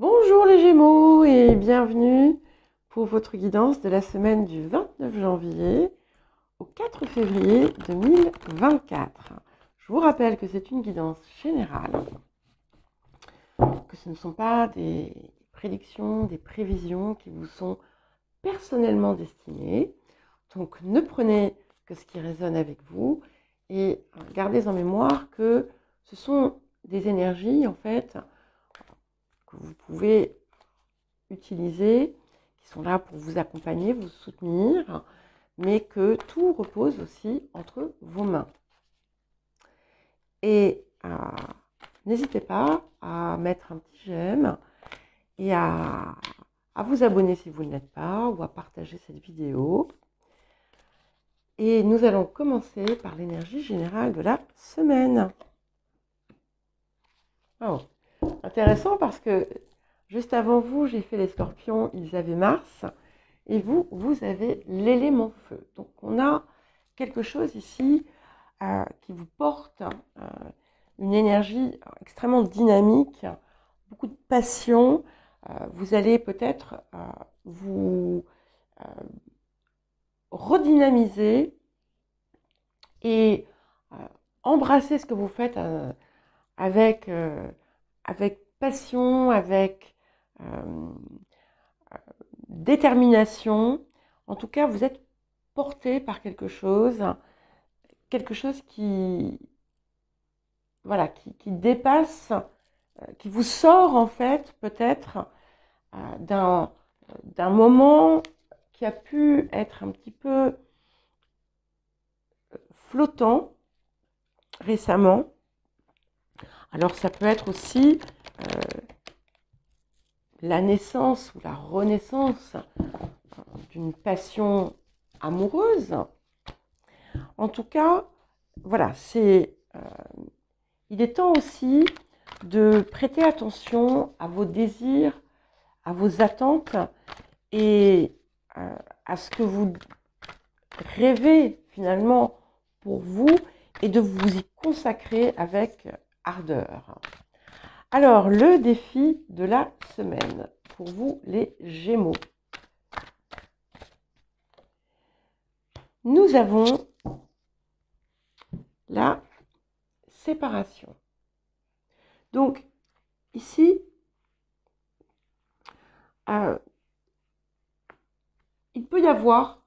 Bonjour les Gémeaux et bienvenue pour votre guidance de la semaine du 29 janvier au 4 février 2024. Je vous rappelle que c'est une guidance générale, que ce ne sont pas des prédictions, des prévisions qui vous sont personnellement destinées. Donc ne prenez que ce qui résonne avec vous et gardez en mémoire que ce sont des énergies en fait que vous pouvez utiliser, qui sont là pour vous accompagner, vous soutenir, mais que tout repose aussi entre vos mains. Et n'hésitez pas à mettre un petit j'aime et à vous abonner si vous ne l'êtes pas, ou à partager cette vidéo. Et nous allons commencer par l'énergie générale de la semaine. Oh, intéressant parce que juste avant vous, j'ai fait les scorpions, ils avaient Mars, et vous, vous avez l'élément feu. Donc on a quelque chose ici qui vous porte une énergie extrêmement dynamique, beaucoup de passion. Vous allez peut-être vous redynamiser et embrasser ce que vous faites avec passion, avec détermination. En tout cas, vous êtes porté par quelque chose qui, voilà, qui dépasse, qui vous sort en fait peut-être d'un moment qui a pu être un petit peu flottant récemment. Alors ça peut être aussi la naissance ou la renaissance d'une passion amoureuse. En tout cas, voilà, il est temps aussi de prêter attention à vos désirs, à vos attentes et à ce que vous rêvez finalement pour vous et de vous y consacrer avec ardeur. Alors, le défi de la semaine pour vous les Gémeaux. Nous avons la séparation. Donc, ici, il peut y avoir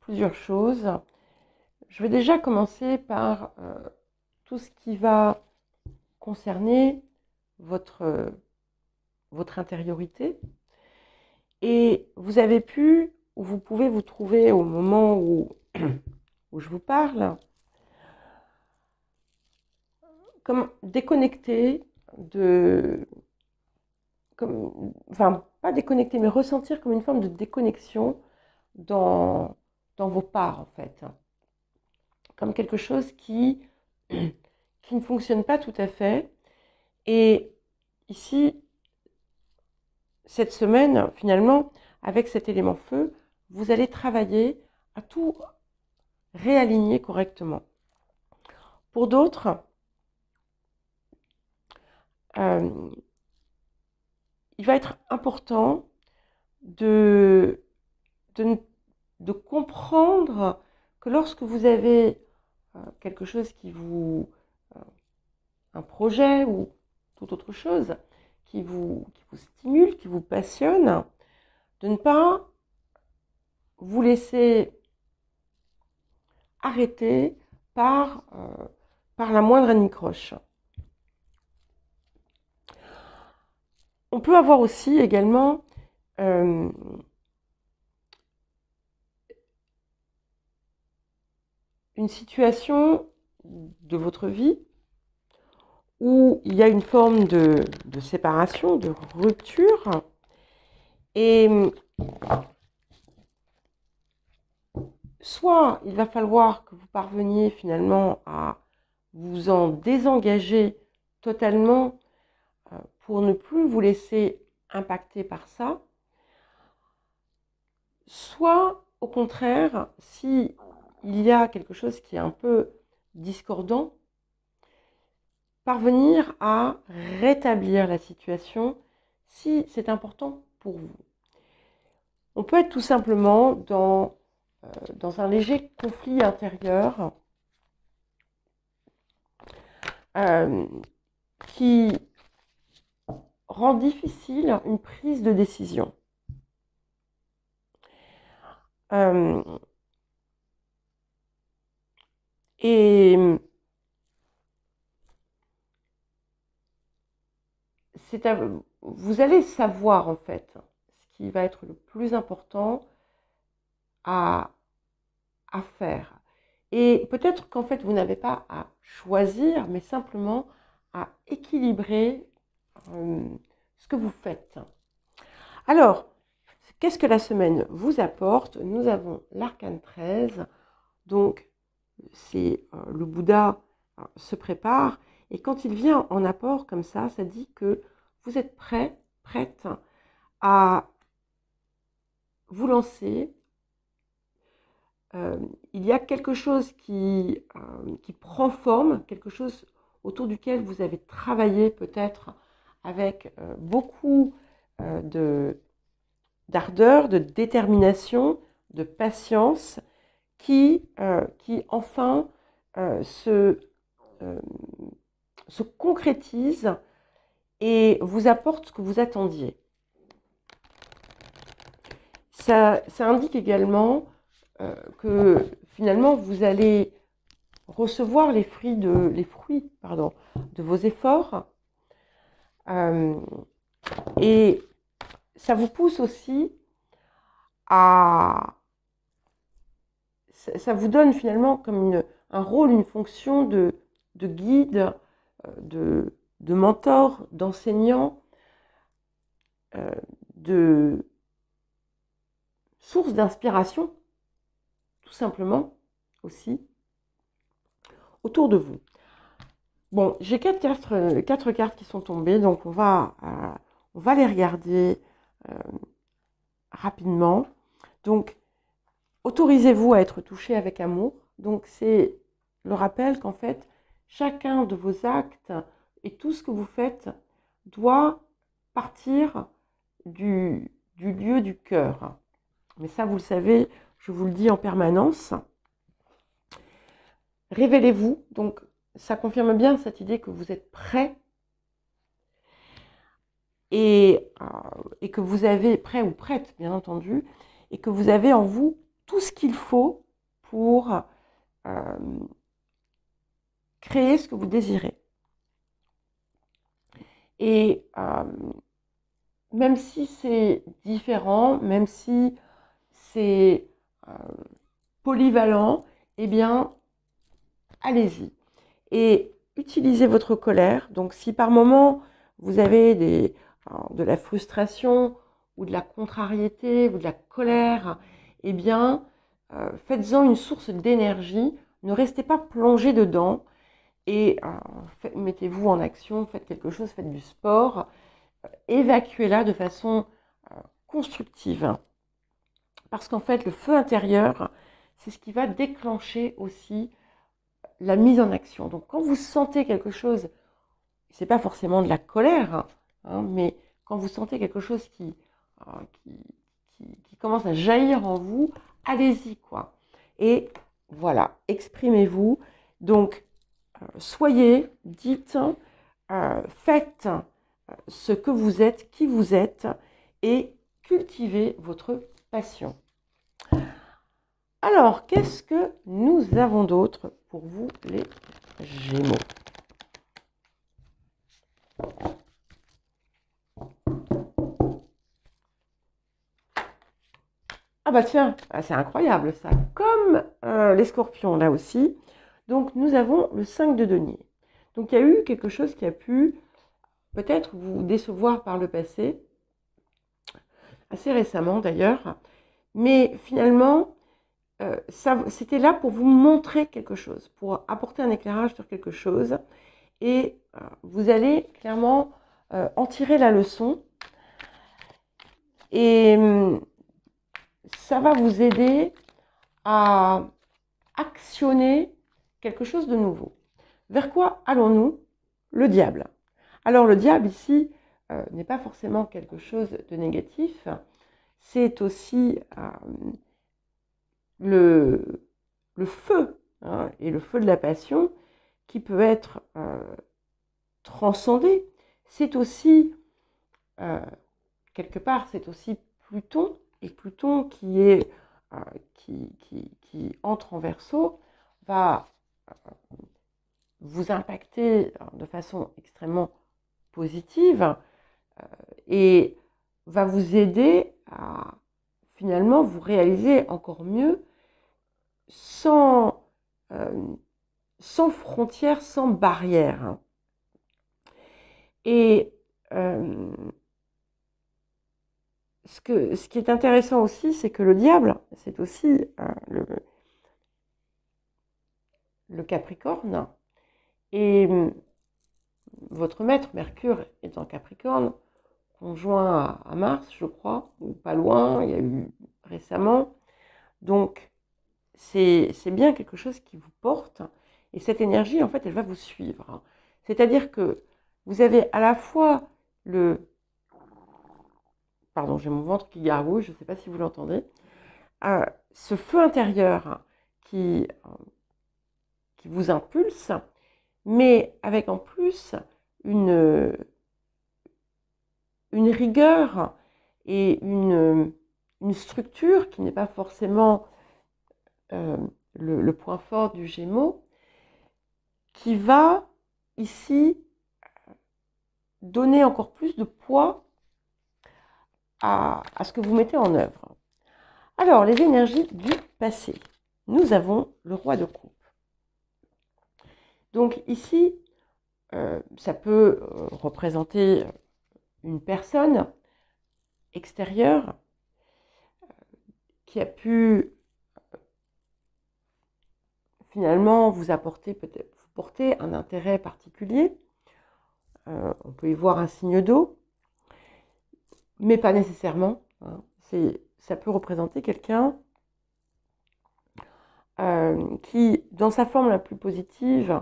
plusieurs choses. Je vais déjà commencer par tout ce qui va concerner votre intériorité. Et vous avez pu, ou vous pouvez vous trouver au moment où je vous parle, comme déconnecté enfin pas déconnecté, mais ressentir comme une forme de déconnexion dans vos parts en fait. Comme quelque chose qui ne fonctionne pas tout à fait. Et ici, cette semaine, finalement, avec cet élément feu, vous allez travailler à tout réaligner correctement. Pour d'autres, il va être important de comprendre que lorsque vous avez quelque chose qui vous... un projet ou toute autre chose qui vous stimule, qui vous passionne, de ne pas vous laisser arrêter par la moindre anicroche. On peut avoir aussi également une situation de votre vie où il y a une forme de séparation, de rupture, et soit il va falloir que vous parveniez finalement à vous en désengager totalement pour ne plus vous laisser impacter par ça, soit au contraire, si il y a quelque chose qui est un peu discordant, parvenir à rétablir la situation si c'est important pour vous. On peut être tout simplement dans un léger conflit intérieur qui rend difficile une prise de décision. Et vous allez savoir en fait ce qui va être le plus important à faire. Et peut-être qu'en fait vous n'avez pas à choisir, mais simplement à équilibrer ce que vous faites. Alors, qu'est-ce que la semaine vous apporte? Nous avons l'arcane 13, donc c'est le Bouddha se prépare, et quand il vient en apport comme ça dit que vous êtes prêt, prête à vous lancer. Il y a quelque chose qui prend forme, quelque chose autour duquel vous avez travaillé peut-être avec beaucoup d'ardeur, de détermination, de patience, qui enfin se concrétise et vous apporte ce que vous attendiez. Ça indique également que finalement vous allez recevoir les fruits de vos efforts, et ça vous pousse aussi à... Ça vous donne finalement comme un rôle, une fonction de guide, de mentor, d'enseignant, de source d'inspiration, tout simplement, aussi, autour de vous. Bon, j'ai quatre cartes qui sont tombées, donc on va les regarder rapidement. Donc, autorisez-vous à être touché avec amour. Donc, c'est le rappel qu'en fait, chacun de vos actes et tout ce que vous faites doit partir du lieu du cœur. Mais ça, vous le savez, je vous le dis en permanence. Révélez-vous. Donc, ça confirme bien cette idée que vous êtes prêt et que vous avez, prêt ou prête, bien entendu, et que vous avez en vous tout ce qu'il faut pour créer ce que vous désirez. Et même si c'est différent, même si c'est polyvalent, eh bien, allez-y. Et utilisez votre colère. Donc, si par moment, vous avez de la frustration ou de la contrariété ou de la colère, eh bien, faites-en une source d'énergie. Ne restez pas plongé dedans et mettez-vous en action, faites quelque chose, faites du sport. Évacuez-la de façon constructive. Parce qu'en fait, le feu intérieur, c'est ce qui va déclencher aussi la mise en action. Donc, quand vous sentez quelque chose, c'est pas forcément de la colère, mais quand vous sentez quelque chose qui commence à jaillir en vous, allez-y, quoi. Et voilà, exprimez-vous. Donc, soyez, dites, faites ce que vous êtes, qui vous êtes, et cultivez votre passion. Alors, qu'est-ce que nous avons d'autre pour vous, les Gémeaux? Ah bah tiens, c'est incroyable ça. Comme les Scorpions, là aussi. Donc, nous avons le 5 de denier. Donc, il y a eu quelque chose qui a pu peut-être vous décevoir par le passé, assez récemment d'ailleurs. Mais finalement, c'était là pour vous montrer quelque chose, pour apporter un éclairage sur quelque chose. Et vous allez clairement en tirer la leçon. Et ça va vous aider à actionner quelque chose de nouveau. Vers quoi allons-nous? Le diable. Alors le diable ici, n'est pas forcément quelque chose de négatif. C'est aussi le feu, hein, et le feu de la passion qui peut être transcendé. C'est aussi, quelque part, c'est aussi Pluton, et Pluton qui entre en Verseau va vous impacter de façon extrêmement positive et va vous aider à finalement vous réaliser encore mieux sans frontières, sans barrières. Et ce qui est intéressant aussi, c'est que le diable, c'est aussi le Capricorne. Et votre maître, Mercure, est en Capricorne, conjoint à Mars, je crois, ou pas loin, il y a eu récemment. Donc, c'est bien quelque chose qui vous porte. Et cette énergie, en fait, elle va vous suivre. C'est-à-dire que vous avez à la fois Pardon, j'ai mon ventre qui gargouille, je ne sais pas si vous l'entendez. Ce feu intérieur qui vous impulse, mais avec en plus une rigueur et une structure qui n'est pas forcément le point fort du Gémeaux, qui va ici donner encore plus de poids à ce que vous mettez en œuvre. Alors, les énergies du passé. Nous avons le roi de coupe. Donc ici, ça peut représenter une personne extérieure qui a pu finalement vous porter un intérêt particulier. On peut y voir un signe d'eau, mais pas nécessairement. Hein. Ça peut représenter quelqu'un qui, dans sa forme la plus positive,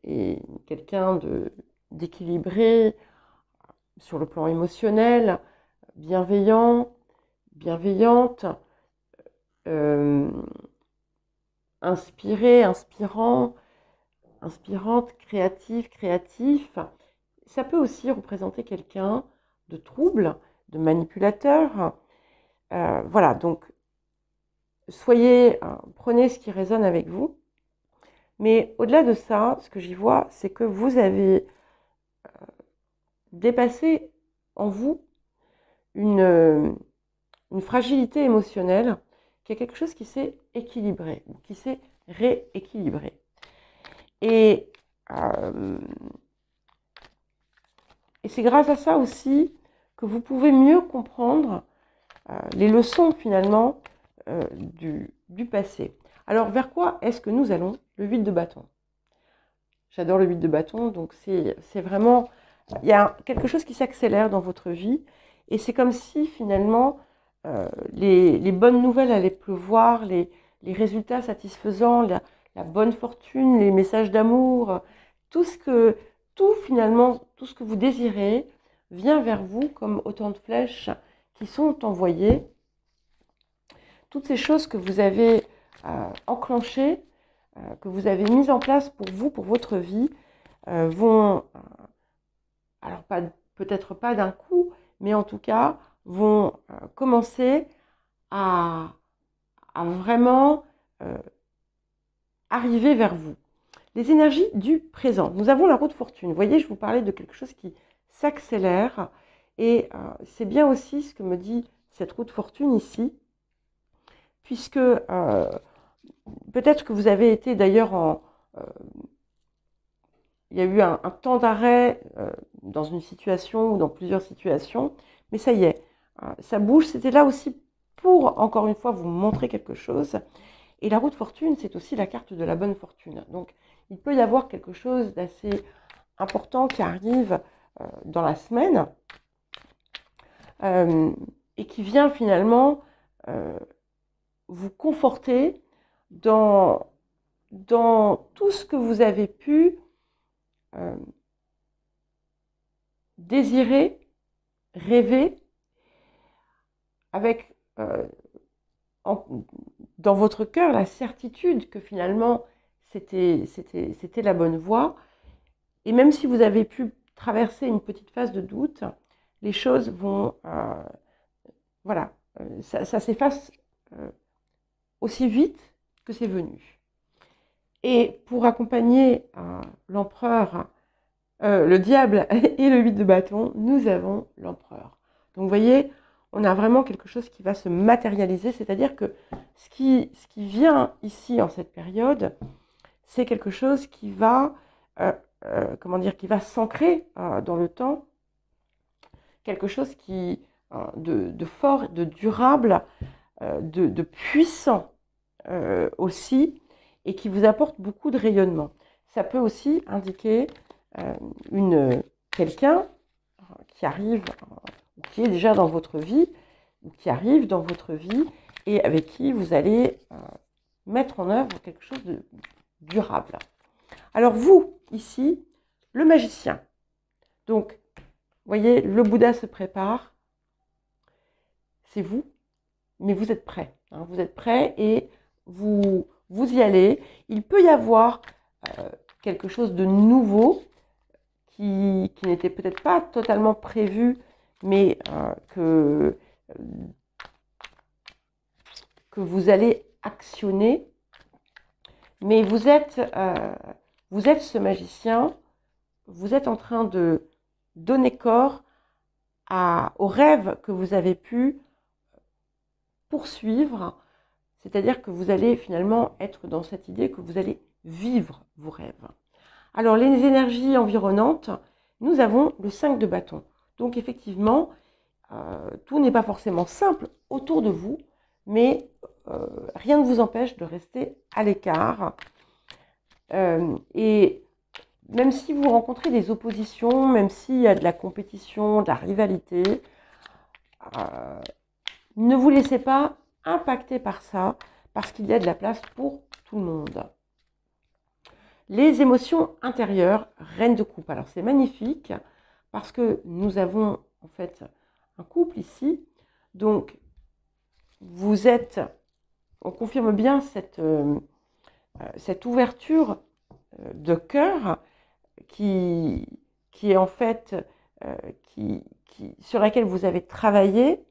est quelqu'un d'équilibré sur le plan émotionnel, bienveillant, bienveillante, inspiré, inspirant, inspirante, créative, créatif. Ça peut aussi représenter quelqu'un de trouble, de manipulateur. Voilà, donc prenez ce qui résonne avec vous. Mais au-delà de ça, ce que j'y vois, c'est que vous avez dépassé en vous une fragilité émotionnelle, qui est quelque chose qui s'est équilibré, qui s'est rééquilibré. Et c'est grâce à ça aussi que vous pouvez mieux comprendre les leçons finalement du passé. Alors vers quoi est-ce que nous allons? Le 8 de bâton. J'adore le 8 de bâton, donc c'est vraiment... Il y a quelque chose qui s'accélère dans votre vie et c'est comme si finalement les bonnes nouvelles allaient pleuvoir, les résultats satisfaisants, la bonne fortune, les messages d'amour, tout ce que vous désirez vient vers vous comme autant de flèches qui sont envoyées. Toutes ces choses que vous avez enclenchées, que vous avez mises en place pour vous, pour votre vie, vont, alors peut-être pas d'un coup, mais en tout cas, vont commencer à vraiment arriver vers vous. Les énergies du présent. Nous avons la roue de fortune. Vous voyez, je vous parlais de quelque chose qui s'accélère. Et c'est bien aussi ce que me dit cette roue de fortune ici, puisque peut-être que vous avez été d'ailleurs il y a eu un temps d'arrêt dans une situation ou dans plusieurs situations, mais ça y est, ça bouge. C'était là aussi pour, encore une fois, vous montrer quelque chose. Et la roue de fortune, c'est aussi la carte de la bonne fortune. Donc, il peut y avoir quelque chose d'assez important qui arrive dans la semaine et qui vient finalement vous conforter dans tout ce que vous avez pu désirez, rêvez, avec dans votre cœur la certitude que finalement c'était la bonne voie. Et même si vous avez pu traverser une petite phase de doute, les choses vont, voilà, ça s'efface aussi vite que c'est venu. Et pour accompagner l'empereur, le diable et le 8 de bâton, nous avons l'empereur. Donc vous voyez, on a vraiment quelque chose qui va se matérialiser, c'est-à-dire que ce qui vient ici en cette période, c'est quelque chose qui va, comment dire, qui va s'ancrer dans le temps, quelque chose qui de fort, de durable, de puissant aussi, et qui vous apporte beaucoup de rayonnement. Ça peut aussi indiquer quelqu'un qui arrive, qui est déjà dans votre vie, ou qui arrive dans votre vie, et avec qui vous allez mettre en œuvre quelque chose de durable. Alors vous, ici, le magicien. Donc, vous voyez, le Bouddha se prépare, c'est vous, mais vous êtes prêt. Hein, vous êtes prêt et vous y allez. Il peut y avoir quelque chose de nouveau qui n'était peut-être pas totalement prévu, mais que vous allez actionner. Mais vous êtes ce magicien, vous êtes en train de donner corps aux rêves que vous avez pu poursuivre, c'est-à-dire que vous allez finalement être dans cette idée que vous allez vivre vos rêves. Alors les énergies environnantes, nous avons le 5 de bâton. Donc effectivement, tout n'est pas forcément simple autour de vous, mais rien ne vous empêche de rester à l'écart. Et même si vous rencontrez des oppositions, même s'il y a de la compétition, de la rivalité, ne vous laissez pas impacter par ça, parce qu'il y a de la place pour tout le monde. Les émotions intérieures, reine de coupe. Alors c'est magnifique, parce que nous avons en fait un couple ici. Donc vous êtes, on confirme bien cette ouverture de cœur qui est en fait, sur laquelle vous avez travaillé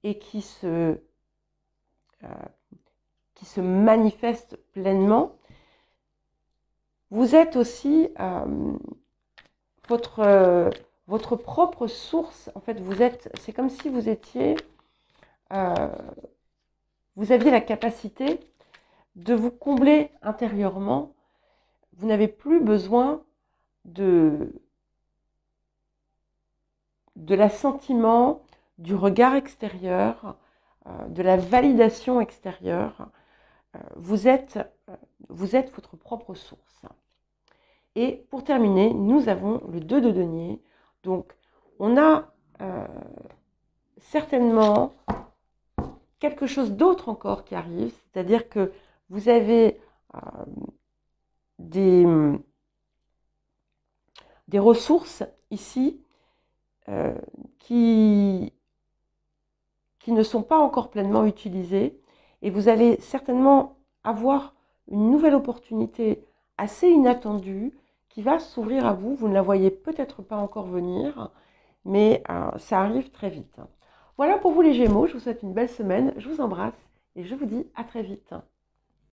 et qui se manifeste pleinement. Vous êtes aussi votre propre source. En fait, c'est comme si vous étiez, vous aviez la capacité de vous combler intérieurement. Vous n'avez plus besoin de l'assentiment, du regard extérieur, de la validation extérieure. Vous êtes votre propre source. Et pour terminer, nous avons le 2 de denier. Donc, on a certainement quelque chose d'autre encore qui arrive, c'est-à-dire que vous avez des ressources ici qui ne sont pas encore pleinement utilisées, et vous allez certainement avoir une nouvelle opportunité assez inattendue qui va s'ouvrir à vous. Vous ne la voyez peut-être pas encore venir, mais ça arrive très vite. Voilà pour vous les Gémeaux, je vous souhaite une belle semaine, je vous embrasse et je vous dis à très vite.